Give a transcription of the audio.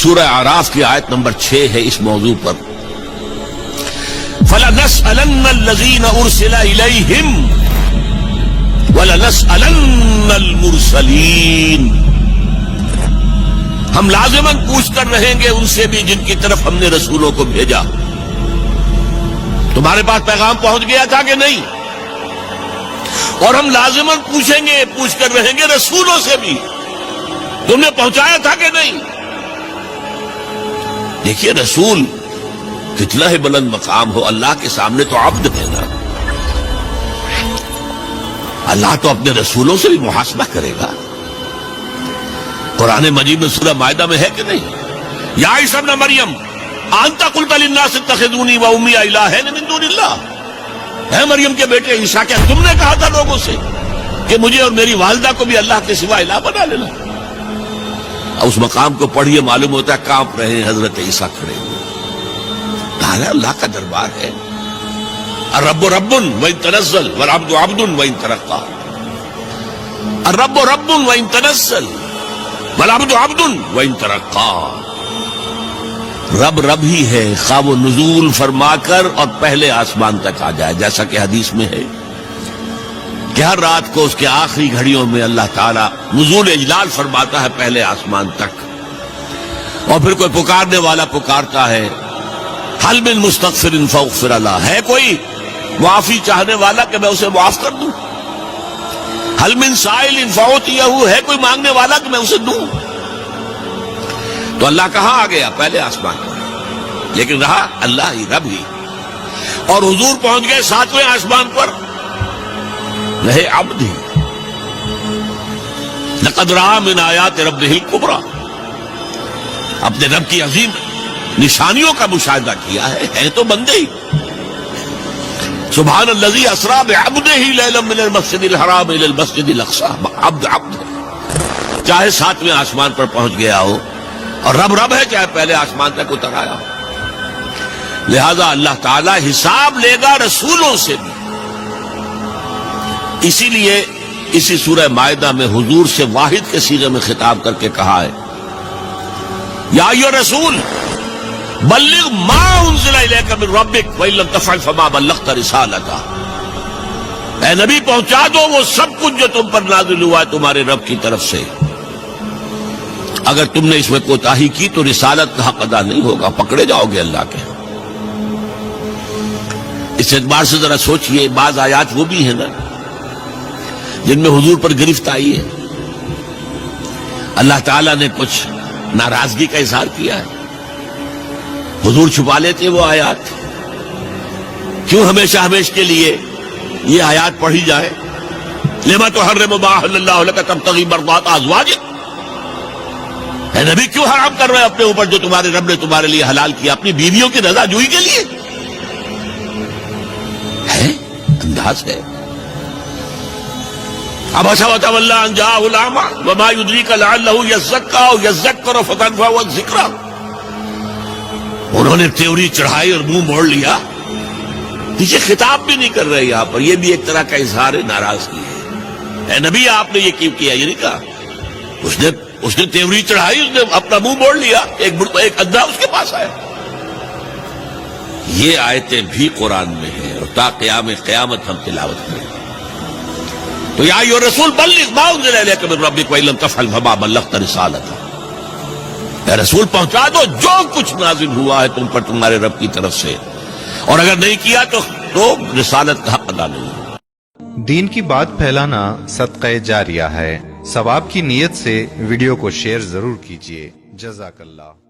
سورہ اعراف کی آیت نمبر 6 ہے اس موضوع پر. فَلَنَسْأَلَنَّ الَّذِينَ أُرْسِلَ إِلَيْهِمْ وَلَنَسْأَلَنَّ الْمُرْسَلِينَ. ہم لازماً پوچھ کر رہیں گے ان سے بھی جن کی طرف ہم نے رسولوں کو بھیجا. تمہارے پاس پیغام پہنچ گیا تھا کہ نہیں؟ اور ہم لازماً پوچھیں گے، پوچھ کر رہیں گے رسولوں سے بھی تم نے پہنچایا تھا کہ نہیں. دیکھیے رسول کتنا ہی بلند مقام ہو، اللہ کے سامنے تو عبد ہے نا. اللہ تو اپنے رسولوں سے بھی محاسبہ کرے گا. قرآن مجید میں سورہ مائدہ میں ہے کہ نہیں؟ یا عیسی ابن مریم انت قلت للناس اتخذونی وامی الہین من دون اللہ. اے مریم کے بیٹے عیسیٰ، کیا تم نے کہا تھا لوگوں سے کہ مجھے اور میری والدہ کو بھی اللہ کے سوا الہ بنا لینا؟ اس مقام کو پڑھیے، معلوم ہوتا ہے کانپ رہے ہیں حضرت عیسیٰ کھڑے ہوئے. اللہ کا دربار ہے. الرب رب وان تنزل والعبد عبد وان ترقى. الرب رب وان تنزل والعبد عبد وان ترقى. رب رب ہی ہے خواہ وہ نزول فرما کر اور پہلے آسمان تک آ جائے، جیسا کہ حدیث میں ہے کہ ہر رات کو اس کے آخری گھڑیوں میں اللہ تعالیٰ نزول اجلال فرماتا ہے پہلے آسمان تک. اور پھر کوئی پکارنے والا پکارتا ہے حل من مستغفر فاغفر له. ہے کوئی معافی چاہنے والا کہ میں اسے معاف کر دوں؟ حل من سائل فاعطیہ. ہے کوئی مانگنے والا کہ میں اسے دوں؟ تو اللہ کہاں آ گیا؟ پہلے آسمان پر. لیکن رہا اللہ ہی، رب ہی. اور حضور پہنچ گئے 7ویں آسمان پر، رہے عبد ہی. لقد رأى من آیات ربہ الکبریٰ. اپنے رب کی عظیم نشانیوں کا مشاہدہ کیا ہے تو بندے ہی. سبحان الذی اسریٰ بعبدہ لیلا من المسجد الحرام الی المسجد الاقصی. عبد عبد ہے، چاہے 7ویں آسمان پر پہنچ گیا ہو، اور رب رب ہے چاہے پہلے آسمان تک اتر آیا ہو. لہذا اللہ تعالی حساب لے گا رسولوں سے بھی. اسی لیے اسی سورہ مائدہ میں حضور سے واحد کے صیغے میں خطاب کر کے کہا ہے یا ایھا الرسول بلغ ما انزل الیک من ربک وان لم تفعل فما بلغت رسالتہ. اے نبی پہنچا دو وہ سب کچھ جو تم پر نازل ہوا ہے تمہارے رب کی طرف سے. اگر تم نے اس میں کوتاہی کی تو رسالت کا حق ادا نہیں ہوگا، پکڑے جاؤ گے اللہ کے. اس اعتبار سے ذرا سوچئے، بعض آیات وہ بھی ہیں نا جن میں حضور پر گرفت آئی ہے. اللہ تعالیٰ نے کچھ ناراضگی کا اظہار کیا ہے، حضور چھپا لیتے وہ آیات. کیوں ہمیشہ ہمیشہ کے لیے یہ آیات پڑھی جائے؟ لما تحرم ما احل اللہ لک تبتغی مرضات ازواجک. اے نبی کیوں حرام کر رہے ہیں اپنے اوپر جو تمہارے رب نے تمہارے لیے حلال کیا، اپنی بیویوں کی رضا جوئی کے لیے؟ ہے انداز ہے. عبس وتولی ان جاءہ الاعمی وما یدریک لعلہ یزکی او یذکر فتنفعہ الذکریٰ. انہوں نے تیوری چڑھائی اور منہ موڑ لیا. پیچھے خطاب بھی نہیں کر رہے یہاں پر، یہ بھی ایک طرح کا اظہار ناراضگی ہے. اے نبی آپ نے یہ کیوں کیا؟ یہ نہیں کہا. اس نے تیوری چڑھائی، اس نے اپنا منہ موڑ لیا، ایک اندھا اس کے پاس آیا. یہ آیتیں بھی قرآن میں ہیں اور تا قیامت ہم تلاوت کریں. تو یا ایھا الرسول بلغ ما انزل الیک من ربک وان لم تفعل فما بلغت رسالتہ. اے رسول پہنچا دو جو کچھ نازل ہوا ہے تم پر تمہارے رب کی طرف سے، اور اگر نہیں کیا تو رسالت کا حق ادا نہیں. دین کی بات پھیلانا صدقہ جاریہ ہے. ثواب کی نیت سے ویڈیو کو شیئر ضرور کیجیے. جزاک اللہ.